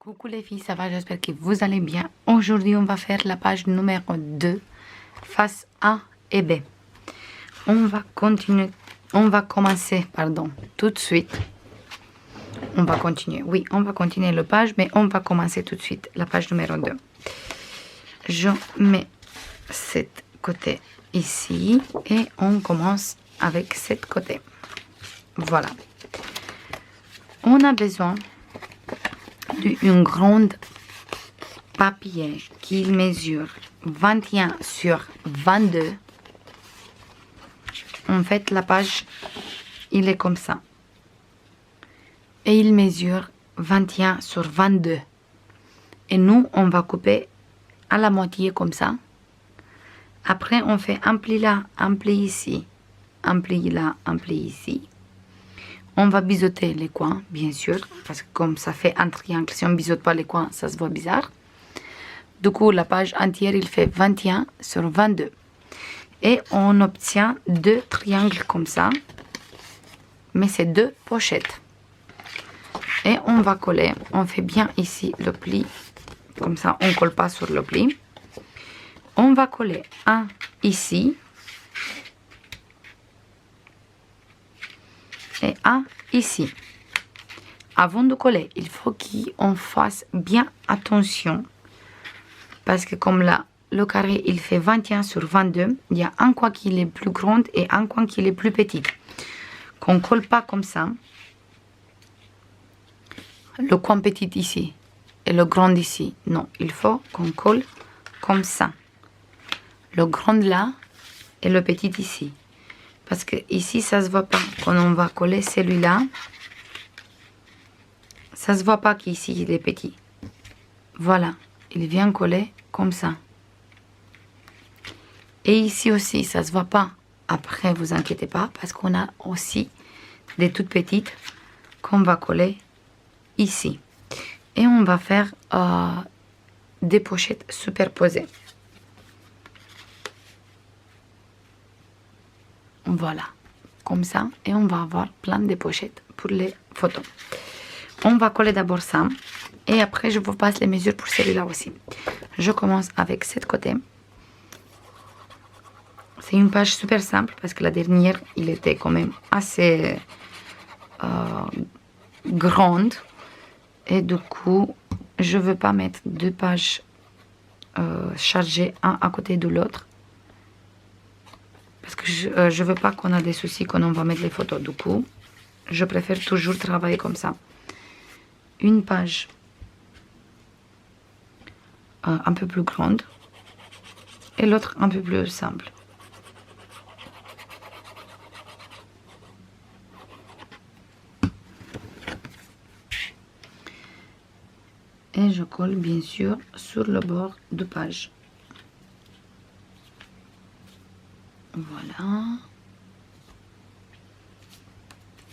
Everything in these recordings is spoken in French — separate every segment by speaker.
Speaker 1: Coucou les filles, ça va? J'espère que vous allez bien. Aujourd'hui, on va faire la page numéro 2, face A et B. On va commencer, tout de suite. On va continuer, oui, on va continuer la page, mais on va commencer tout de suite la page numéro 2. Je mets cet côté ici et on commence avec cet côté. Voilà. On a besoin d'une grande papier qui mesure 21 sur 22. En fait, la page, il est comme ça. Et il mesure 21 sur 22. Et nous, on va couper à la moitié comme ça. Après, on fait un pli là, un pli ici, un pli là, un pli ici. On va biseauter les coins, bien sûr, parce que comme ça fait un triangle, si on ne biseaute pas les coins, ça se voit bizarre. Du coup, la page entière, il fait 21 sur 22. Et on obtient deux triangles comme ça, mais c'est deux pochettes. Et on va coller, on fait bien ici le pli, comme ça on ne colle pas sur le pli. On va coller un ici. Et un ici. Avant de coller, il faut qu'on fasse bien attention. Parce que comme là, le carré, il fait 21 sur 22. Il y a un coin qui est plus grand et un coin qui est plus petit. Qu'on ne colle pas comme ça. Le coin petit ici et le grand ici. Non, il faut qu'on colle comme ça. Le grand là et le petit ici. Parce que ici, ça se voit pas. Quand on va coller celui-là, ça se voit pas qu'ici, il est petit. Voilà. Il vient coller comme ça. Et ici aussi, ça se voit pas. Après, vous inquiétez pas, parce qu'on a aussi des toutes petites qu'on va coller ici. Et on va faire des pochettes superposées. Voilà, comme ça, et on va avoir plein de pochettes pour les photos. On va coller d'abord ça, et après je vous passe les mesures pour celui-là aussi. Je commence avec cette côté. C'est une page super simple, parce que la dernière, il était quand même assez grande. Et du coup, je ne veux pas mettre deux pages chargées, un à côté de l'autre. Parce que je ne veux pas qu'on ait des soucis quand on va mettre les photos. Du coup, je préfère toujours travailler comme ça. Une page un peu plus grande et l'autre un peu plus simple. Et je colle bien sûr sur le bord de page. Voilà.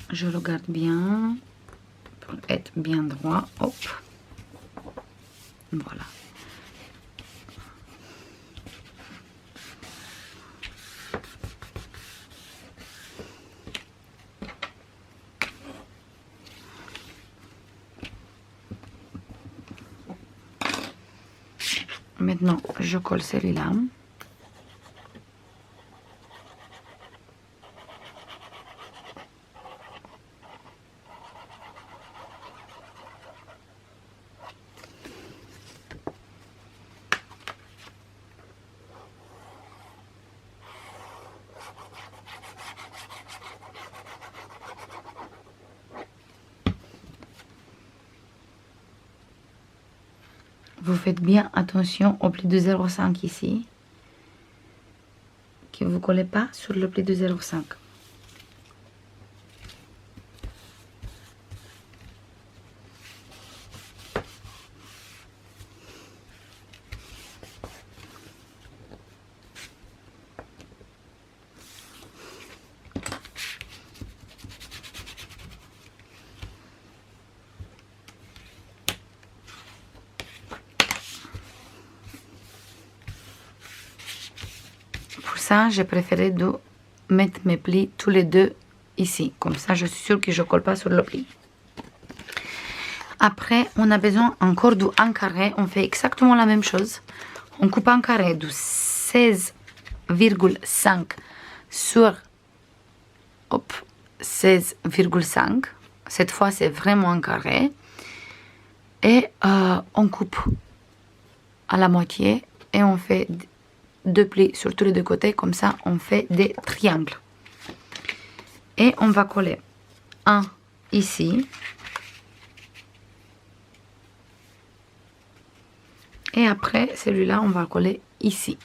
Speaker 1: Je regarde bien pour être bien droit. Hop. Voilà. Maintenant, je colle celui-là. Vous faites bien attention au pli de 0,5 ici. Que vous ne collez pas sur le pli de 0,5. Ça, j'ai préféré de mettre mes plis tous les deux ici. Comme ça, je suis sûre que je ne colle pas sur le pli. Après, on a besoin encore d'un carré. On fait exactement la même chose. On coupe un carré de 16,5 sur 16,5. Cette fois, c'est vraiment un carré. Et on coupe à la moitié et on fait 2 plis sur tous les 2 côtés. Comme ça, on fait des triangles. Et on va coller un ici. Et après, celui-là, on va le coller ici.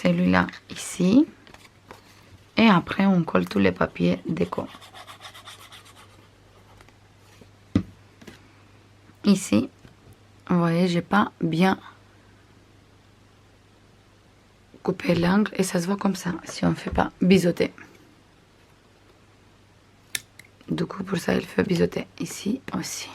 Speaker 1: Celui-là ici. Et après, on colle tous les papiers déco. Ici, vous voyez, j'ai pas bien coupé l'angle et ça se voit comme ça si on ne fait pas biseauter. Du coup, pour ça, il faut biseauter ici aussi.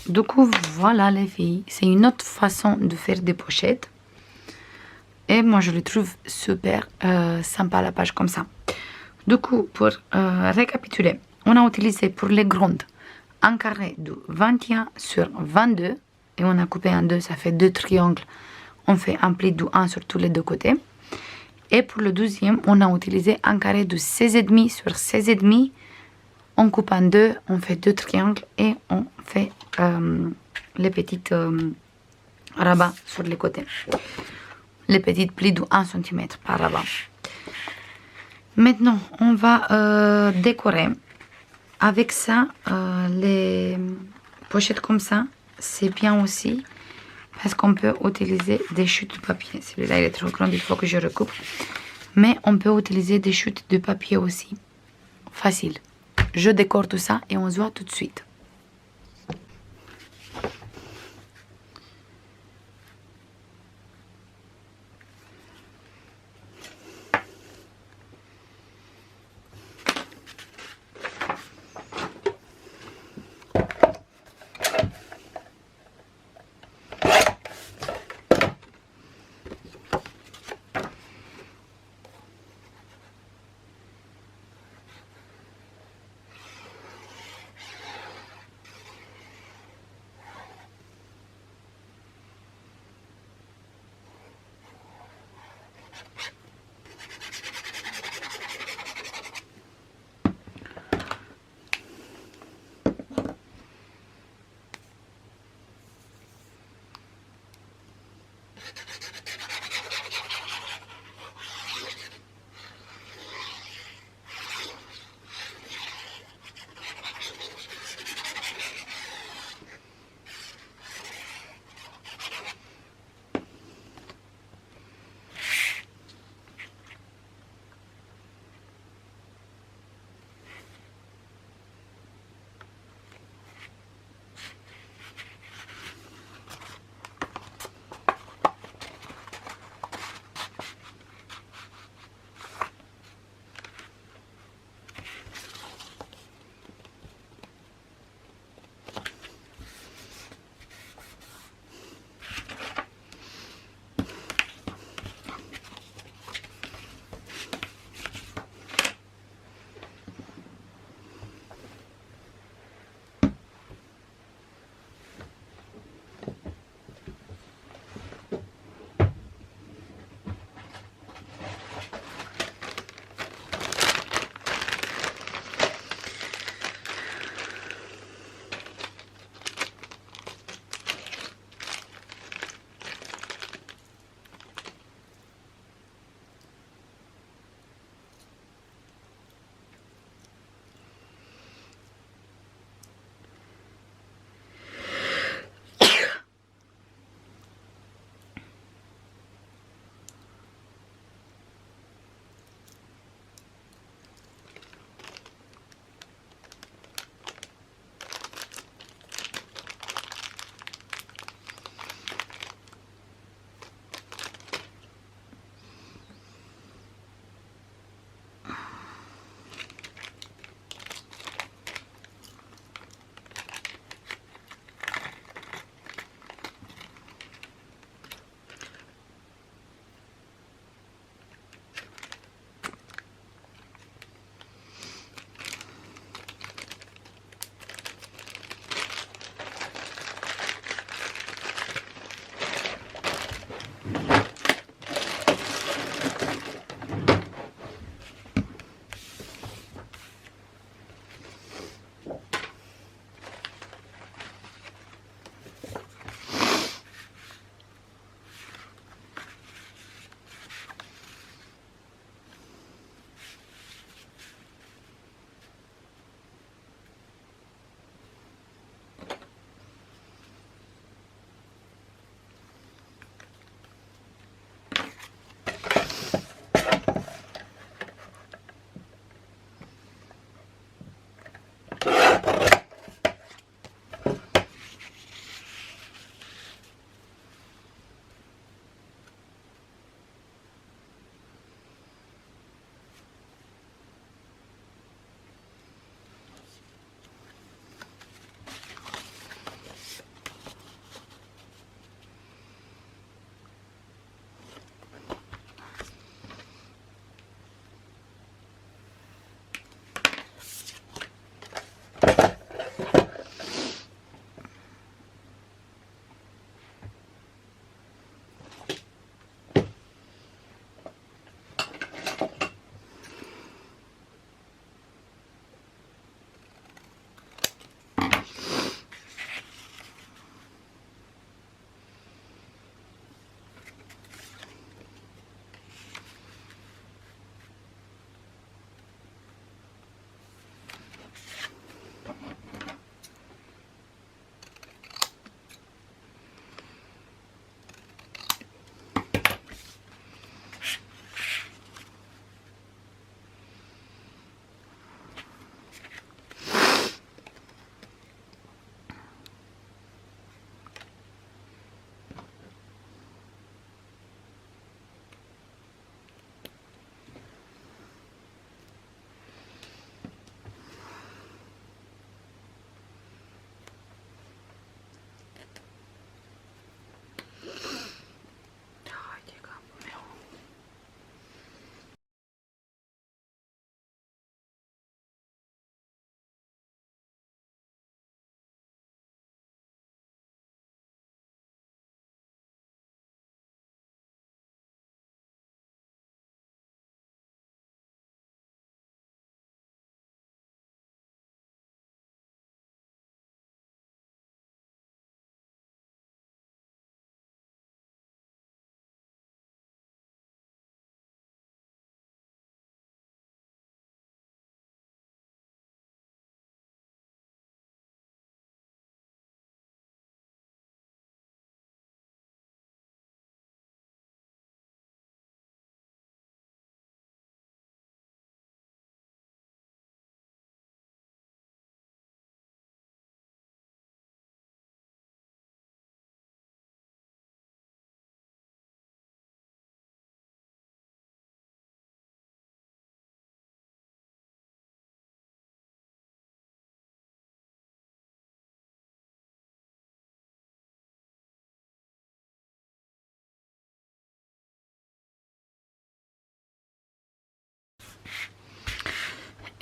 Speaker 1: Du coup, voilà les filles, c'est une autre façon de faire des pochettes. Et moi, je le trouve super sympa la page comme ça. Du coup, pour récapituler, on a utilisé pour les grandes un carré de 21 sur 22. Et on a coupé en deux, ça fait 2 triangles. On fait un pli de 1 sur tous les 2 côtés. Et pour le deuxième, on a utilisé un carré de 16,5 sur 16,5. On coupe en deux, on fait 2 triangles et on fait les petites rabats sur les côtés. Les petites plis de 1 cm par rabat. Maintenant, on va décorer. Avec ça, les pochettes comme ça, c'est bien aussi parce qu'on peut utiliser des chutes de papier. Celui-là, il est trop grand, il faut que je recoupe. Mais on peut utiliser des chutes de papier aussi. Facile. Je décore tout ça et on se voit tout de suite.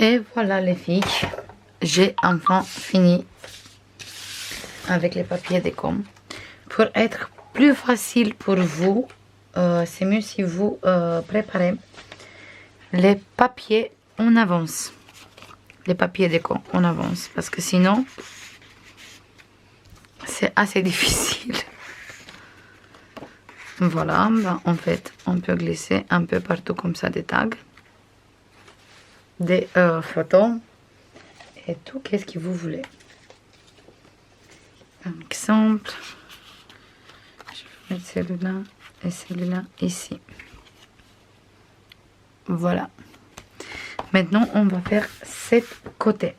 Speaker 1: Et voilà les filles, j'ai enfin fini avec les papiers déco. Pour être plus facile pour vous, c'est mieux si vous préparez les papiers en avance. Les papiers déco en avance, parce que sinon, c'est assez difficile. Voilà, ben, en fait, on peut glisser un peu partout comme ça des tags, des photos et tout, qu'est-ce que vous voulez. Par exemple, je vais mettre celui-là et celui-là ici. Voilà. Maintenant, on va faire cette côté.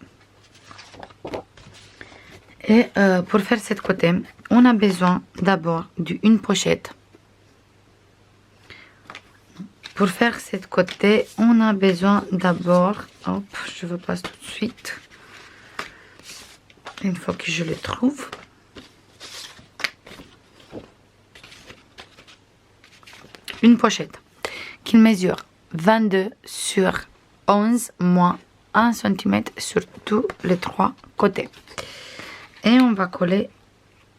Speaker 1: Et pour faire cette côté, on a besoin d'abord d'une pochette. Pour faire cette côté, on a besoin d'abord... Hop, je vous passe tout de suite. Une fois que je le trouve. Une pochette qui mesure 22 sur 11 moins 1 cm sur tous les trois côtés. Et on va coller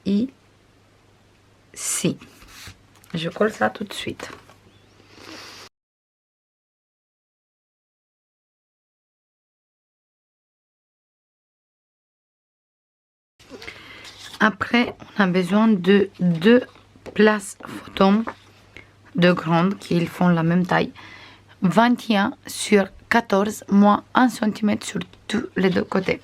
Speaker 1: ici. Je colle ça tout de suite. Après, on a besoin de deux places photos de grandes qui font la même taille. 21 sur 14 moins 1 cm sur tous les deux côtés.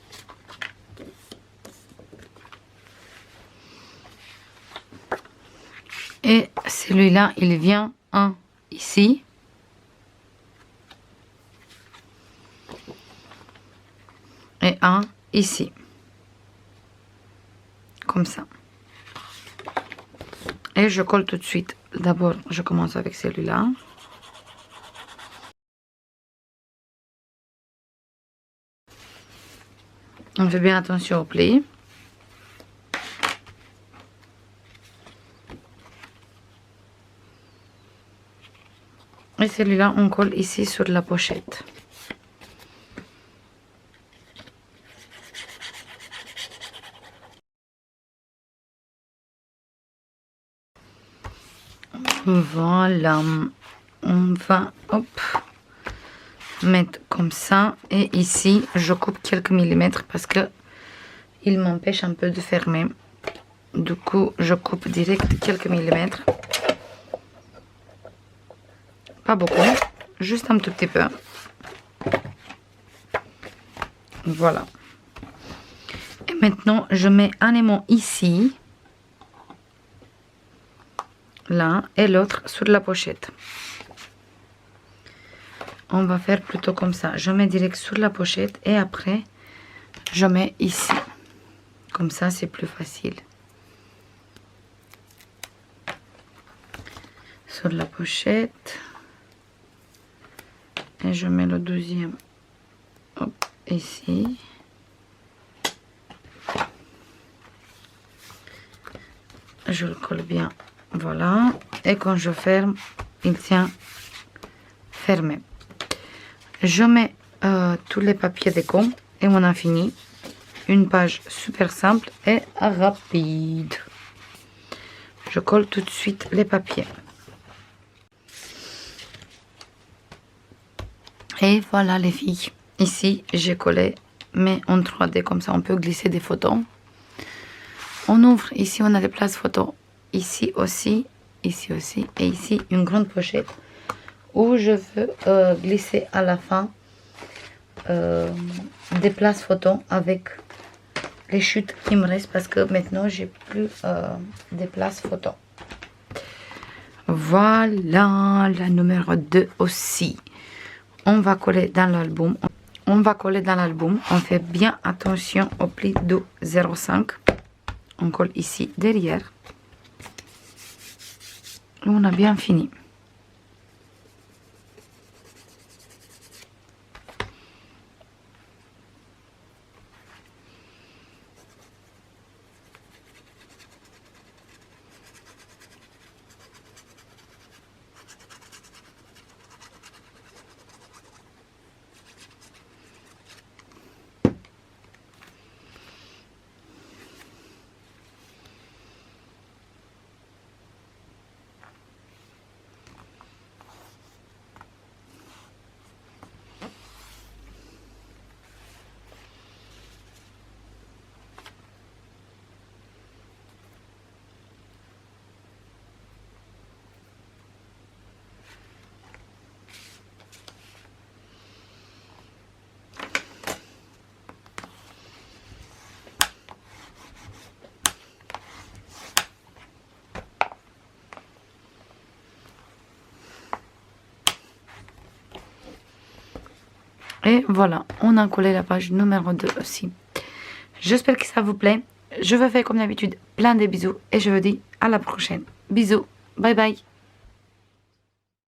Speaker 1: Et celui-là, il vient un ici. Et un ici. Comme ça. Et je colle tout de suite. D'abord, je commence avec celui-là. On fait bien attention au pli. Et celui-là, on colle ici sur la pochette. Voilà. On va, hop, mettre comme ça. Et ici, je coupe quelques millimètres parce que il m'empêche un peu de fermer. Du coup, je coupe direct quelques millimètres. Pas beaucoup, juste un tout petit peu. Voilà. Et maintenant, je mets un aimant ici. Là, et l'autre sur la pochette. On va faire plutôt comme ça. Je mets direct sur la pochette et après, je mets ici. Comme ça, c'est plus facile. Sur la pochette. Et je mets le deuxième hop, ici. Je le colle bien. Voilà. Et quand je ferme, il tient fermé. Je mets tous les papiers déco et on a fini. Une page super simple et rapide. Je colle tout de suite les papiers. Et voilà les filles. Ici, j'ai collé, mais en 3D, comme ça on peut glisser des photos. On ouvre, ici on a des places photos. Ici aussi, et ici une grande pochette où je veux glisser à la fin des places photos avec les chutes qui me restent parce que maintenant j'ai plus des places photos. Voilà la numéro 2 aussi. On va coller dans l'album. On fait bien attention au pli de 0,5. On colle ici derrière. Et on a bien fini. Et voilà, on a collé la page numéro 2 aussi. J'espère que ça vous plaît. Je vous fais comme d'habitude plein de bisous et je vous dis à la prochaine. Bisous, bye bye.